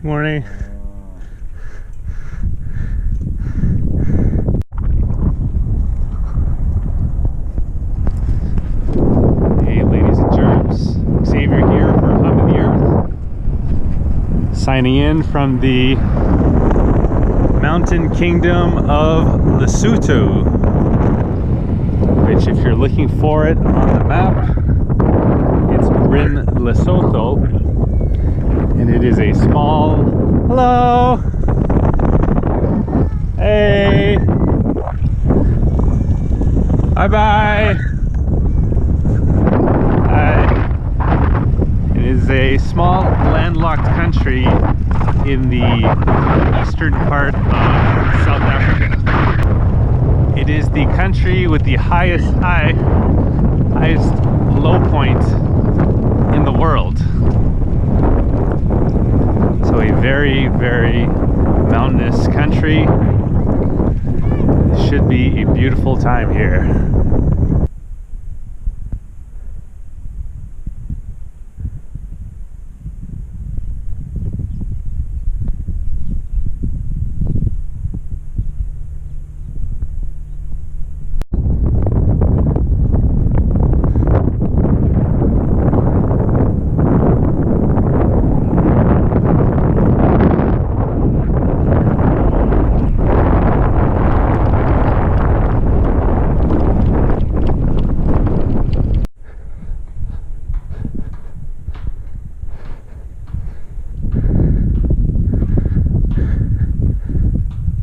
Morning. Hey ladies and germs, Xavier here for Hum of the Earth. Signing in from the mountain kingdom of Lesotho, which if you're looking for it on the map, it's Western Lesotho, and it is a small, hello, hey, bye bye, it is a small landlocked country in the eastern part of South Africa. It is the country with the highest low point in the world. So a very, very mountainous country. Should be a beautiful time here.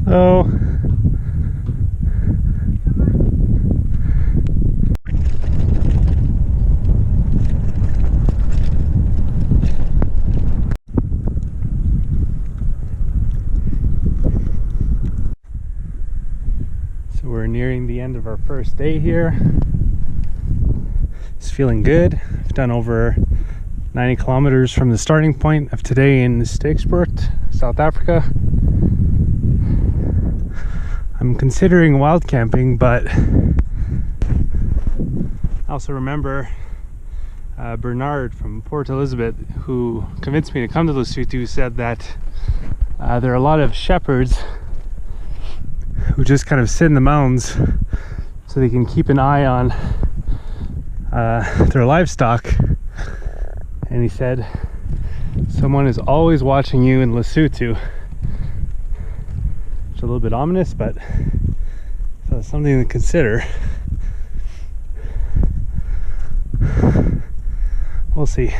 Oh. So we're nearing the end of our first day here. It's feeling good. I've done over 90 kilometers from the starting point of today in Sterksport, South Africa. I'm considering wild camping, but I also remember Bernard from Port Elizabeth, who convinced me to come to Lesotho, said that there are a lot of shepherds who just kind of sit in the mountains so they can keep an eye on their livestock. And he said, someone is always watching you in Lesotho. It's a little bit ominous, but so it's something to consider. We'll see.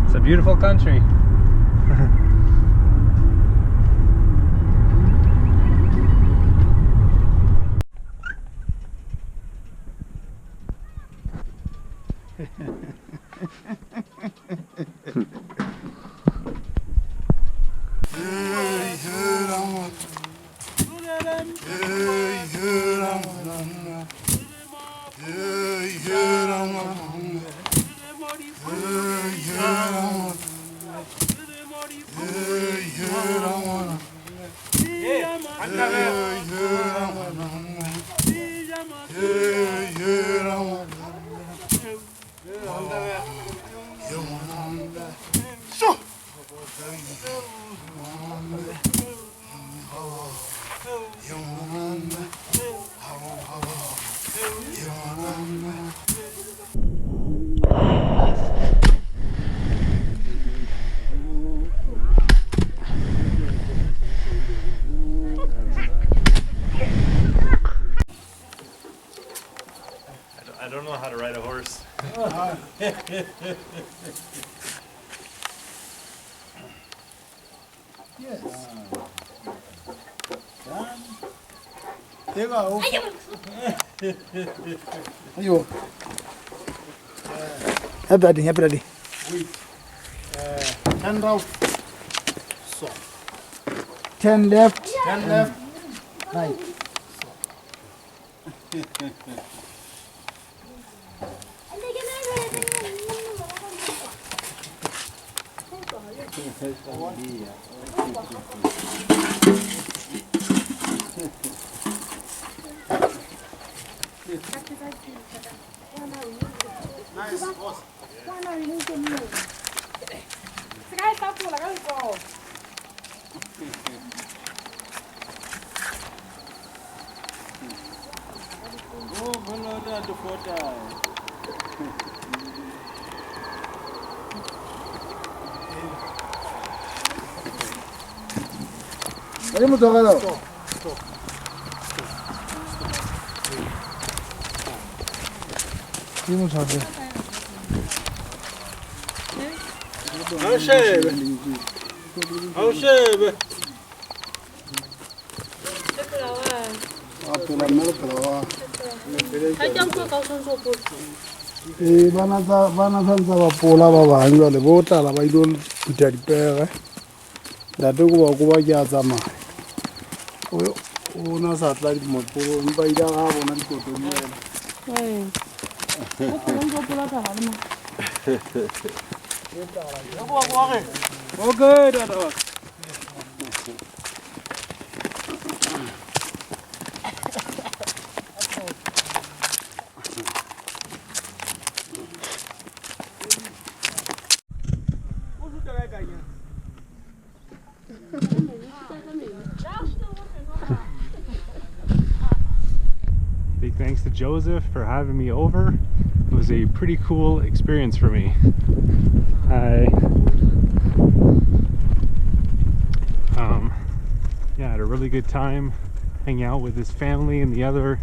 It's a beautiful country. I don't know how to ride a horse. Yes. Legal. Ayo. Happy ready. 10 round. So. 10 left. 10 left. Right. Allez, mon tornado. Dis-moi ça. Bana santsa ba pola ba bang jwale bo tlala ba ilo phutha dipere ntate ko ba ke a tsamaya o na sa tla di motho mpa ida ga bona dikotoni okay dada. Big thanks to Joseph for having me over. It was a pretty cool experience for me. I had a really good time hanging out with his family and the other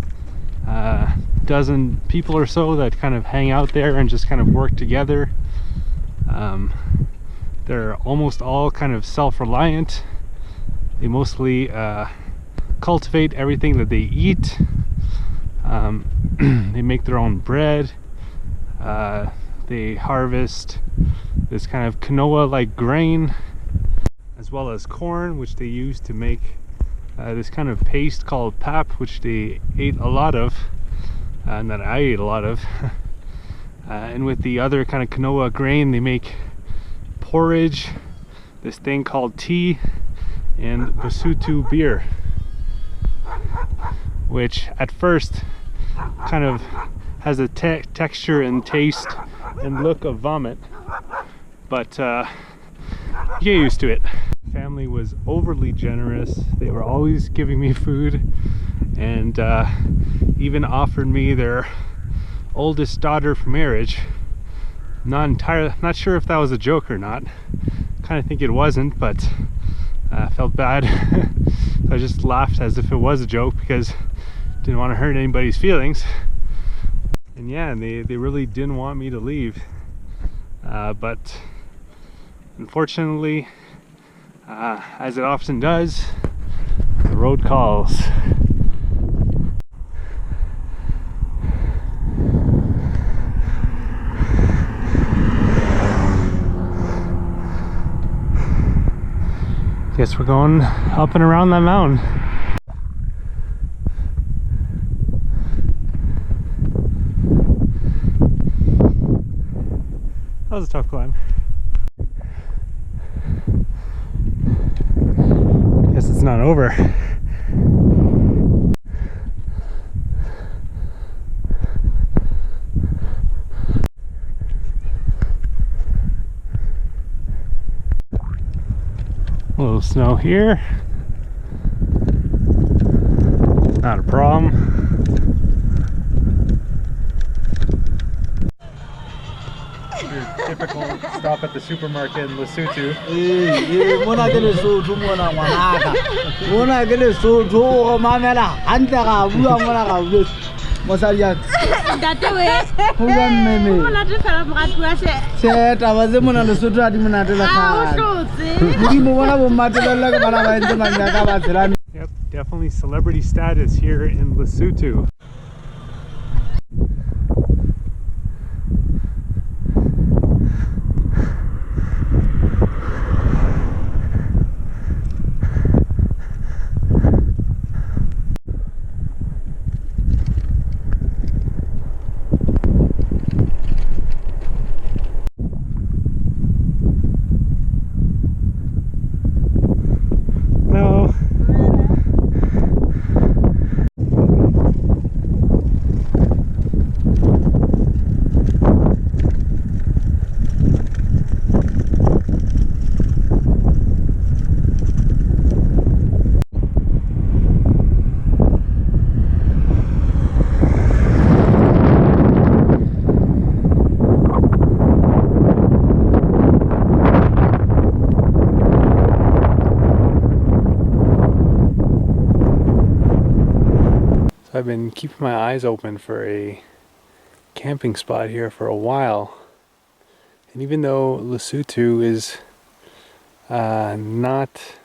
dozen people or so that kind of hang out there and just kind of work together. They're almost all kind of self-reliant. They mostly cultivate everything that they eat. They make their own bread. They harvest this kind of quinoa-like grain, as well as corn, which they use to make this kind of paste called pap, which they ate a lot of, and that I ate a lot of. And with the other kind of quinoa grain, they make porridge, this thing called tea, and Lesotho beer, which at first kind of has a texture and taste and look of vomit, but you get used to it. Family was overly generous. They were always giving me food, and even offered me their oldest daughter for marriage. Not sure if that was a joke or not. Kind of think it wasn't, but I felt bad. So I just laughed as if it was a joke because I didn't want to hurt anybody's feelings. And yeah, they really didn't want me to leave. But unfortunately, as it often does, the road calls. Guess we're going up and around that mountain. That was a tough climb. Guess it's not over. A little snow here. Not a problem. Your typical stop at the supermarket in Lesotho. Yep, definitely celebrity status here in Lesotho. keeping my eyes open for a camping spot here for a while. And even though Lesotho is not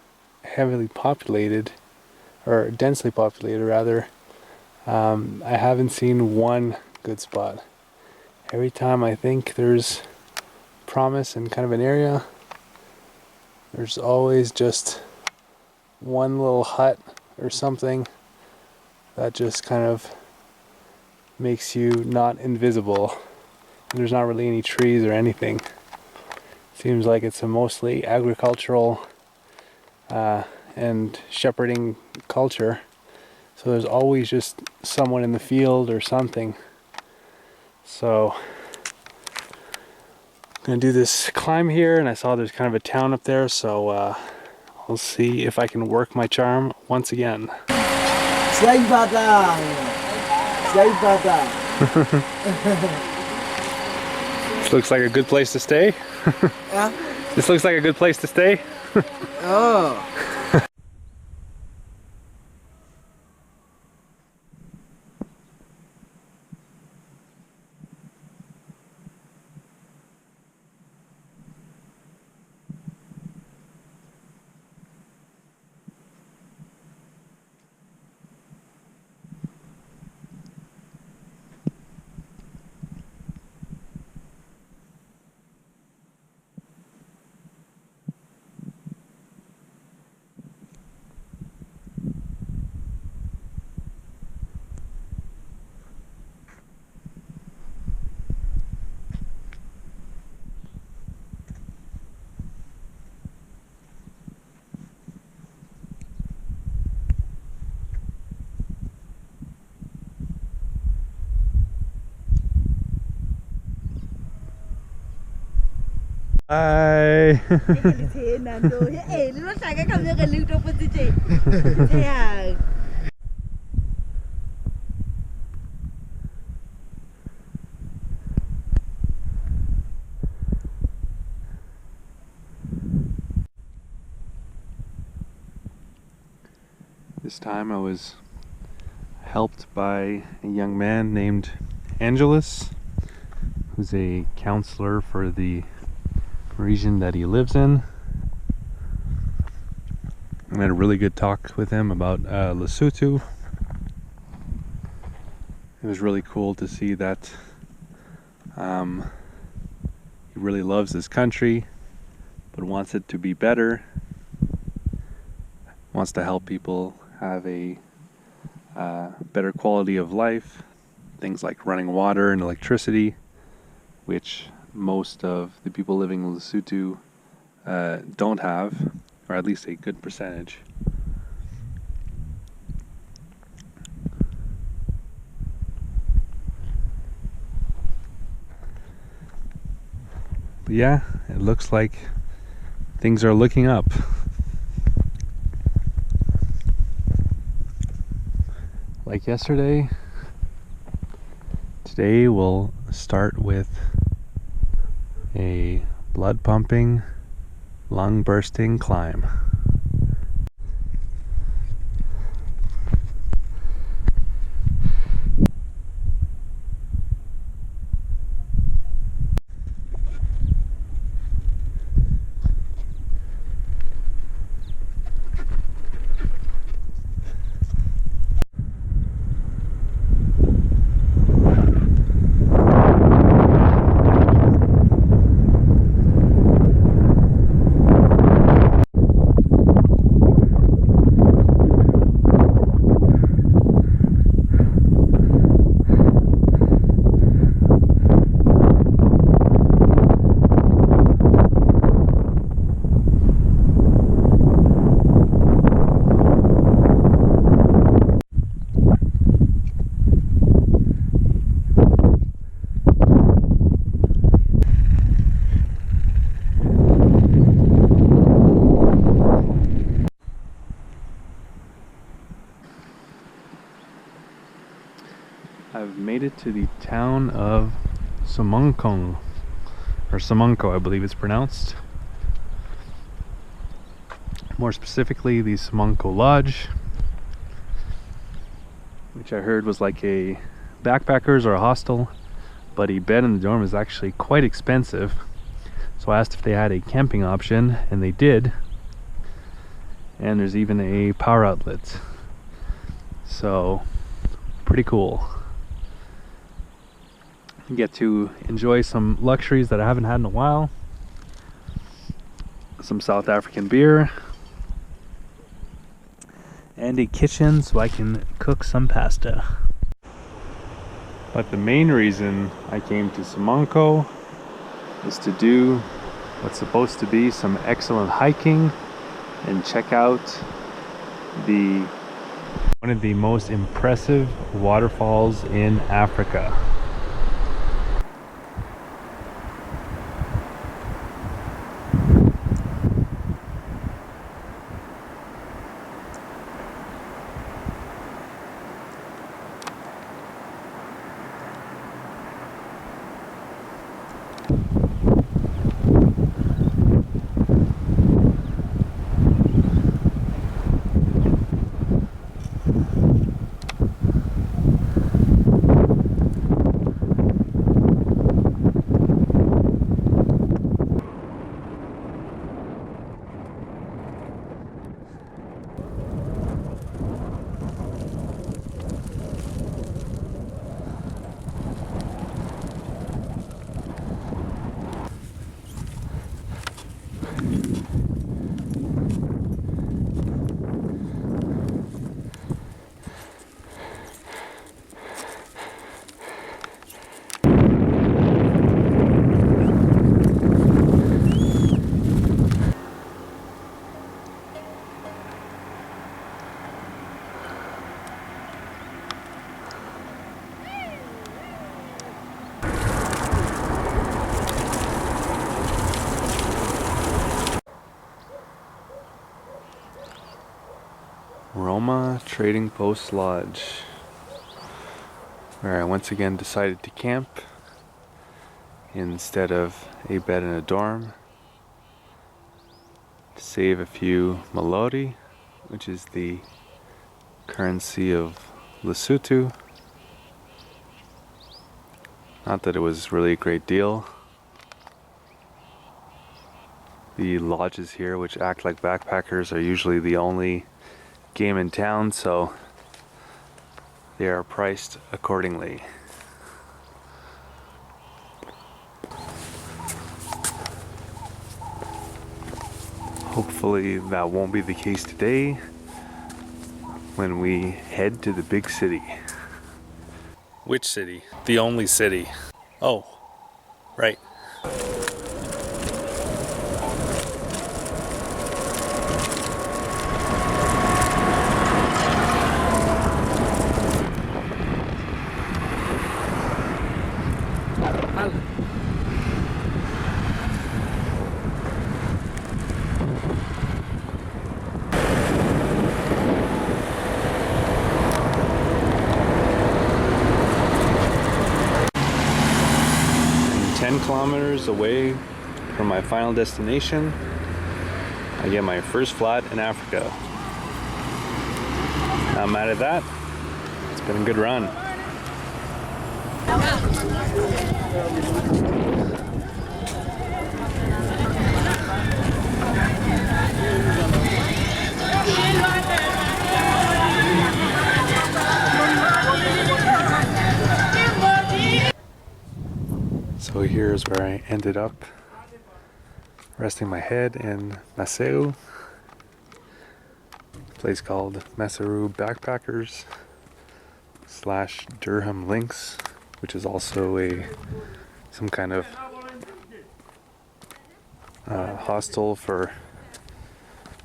heavily populated, or densely populated rather, I haven't seen one good spot. Every time I think there's promise in kind of an area, there's always just one little hut or something that just kind of makes you not invisible. And there's not really any trees or anything. Seems like it's a mostly agricultural and shepherding culture. So there's always just someone in the field or something. So I'm gonna do this climb here, and I saw there's kind of a town up there, so I'll see if I can work my charm once again. This looks like a good place to stay. Yeah. This looks like a good place to stay. Oh. Bye. This time I was helped by a young man named Angelus, who's a counselor for the region that he lives in. I had a really good talk with him about Lesotho. It was really cool to see that he really loves this country, but wants it to be better, wants to help people have a better quality of life, things like running water and electricity, which most of the people living in Lesotho don't have, or at least a good percentage. But yeah, it looks like things are looking up. Like yesterday, today we'll start with a blood pumping, lung bursting climb. I've made it to the town of Semonkong, or Semonko, I believe it's pronounced. More specifically, the Semonko Lodge, which which I heard was like a backpackers or a hostel, but a bed in the dorm is actually quite expensive. So I asked if they had a camping option, and they did. And there's even a power outlet. So pretty cool. You get to enjoy some luxuries that I haven't had in a while. Some South African beer. And a kitchen so I can cook some pasta. But the main reason I came to Semonkong is to do what's supposed to be some excellent hiking and check out one of the most impressive waterfalls in Africa. Roma Trading Post Lodge, where I once again decided to camp instead of a bed in a dorm to save a few Malori, which is the currency of Lesotho. Not that it was really a great deal. The lodges here, which act like backpackers, are usually the only game in town, so they are priced accordingly. Hopefully that won't be the case today when we head to the big city. Which city? The only city. Oh, right. 10 kilometers away from my final destination, I get my first flat in Africa. Not mad at that. It's been a good run. So here's where I ended up resting my head in Maseru, a place called Maseru Backpackers / Durham Links, which is also some kind of hostel for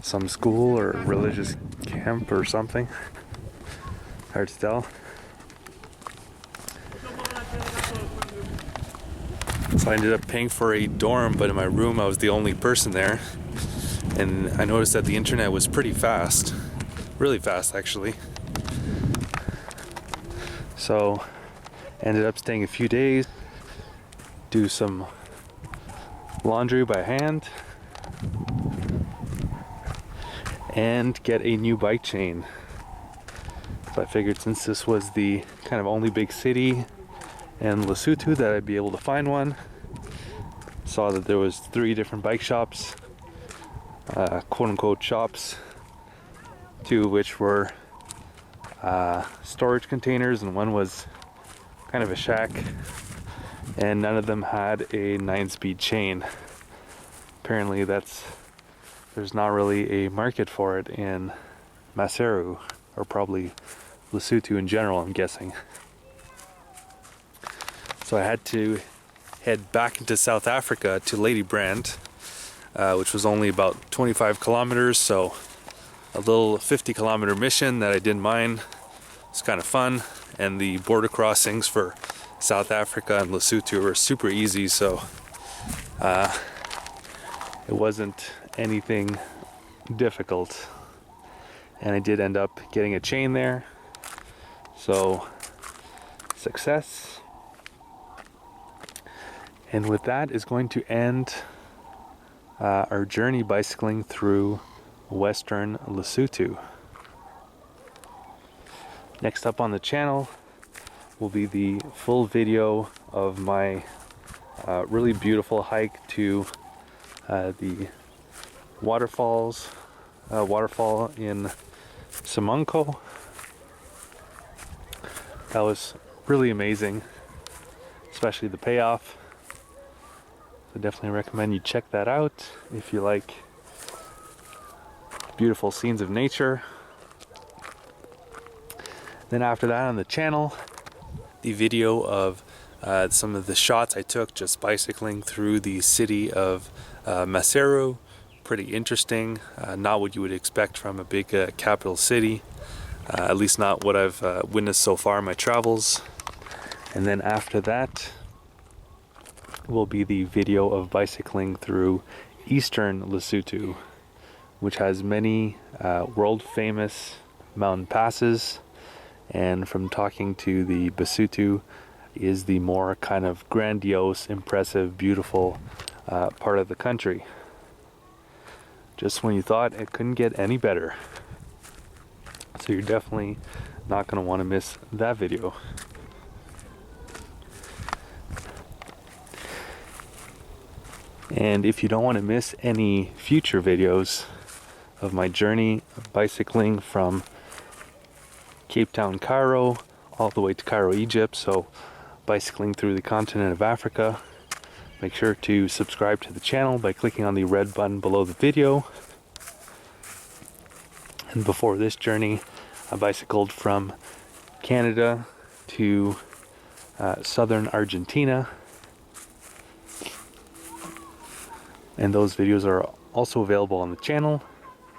some school or religious camp or something. Hard to tell. So I ended up paying for a dorm, but in my room I was the only person there. And I noticed that the internet was pretty fast. Really fast, actually. So ended up staying a few days, do some laundry by hand, and get a new bike chain. So I figured since this was the kind of only big city in Lesotho that I'd be able to find one. Saw that there was 3 different bike shops, quote-unquote shops, 2 of which were storage containers and one was kind of a shack, and none of them had a 9-speed chain. Apparently there's not really a market for it in Maseru, or probably Lesotho in general, I'm guessing. So I had to head back into South Africa to Ladybrand, which was only about 25 kilometers, so a little 50-kilometer mission that I didn't mind. It's kind of fun, and the border crossings for South Africa and Lesotho were super easy, so it wasn't anything difficult. And I did end up getting a chain there, so success. And with that is going to end our journey bicycling through Western Lesotho. Next up on the channel will be the full video of my really beautiful hike to the waterfall in Semonkong. That was really amazing, especially the payoff. So definitely recommend you check that out if you like beautiful scenes of nature. Then after that on the channel, the video of some of the shots I took just bicycling through the city of Maseru. Pretty interesting, not what you would expect from a big capital city, at least not what I've witnessed so far in my travels. And then after that will be the video of bicycling through Eastern Lesotho, which has many world famous mountain passes, and from talking to the Basotho is the more kind of grandiose, impressive, beautiful part of the country. Just when you thought it couldn't get any better. So you're definitely not going to want to miss that video. And if you don't want to miss any future videos of my journey of bicycling from Cape Town, Cairo, all the way to Cairo, Egypt, so bicycling through the continent of Africa, make sure to subscribe to the channel by clicking on the red button below the video. And before this journey, I bicycled from Canada to southern Argentina. And those videos are also available on the channel.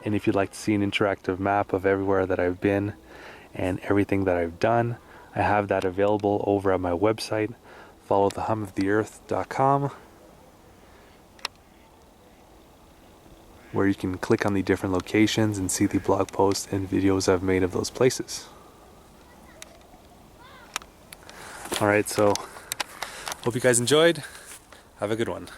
And if you'd like to see an interactive map of everywhere that I've been and everything that I've done, I have that available over at my website, followthehumoftheearth.com, where you can click on the different locations and see the blog posts and videos I've made of those places. Alright, so hope you guys enjoyed. Have a good one.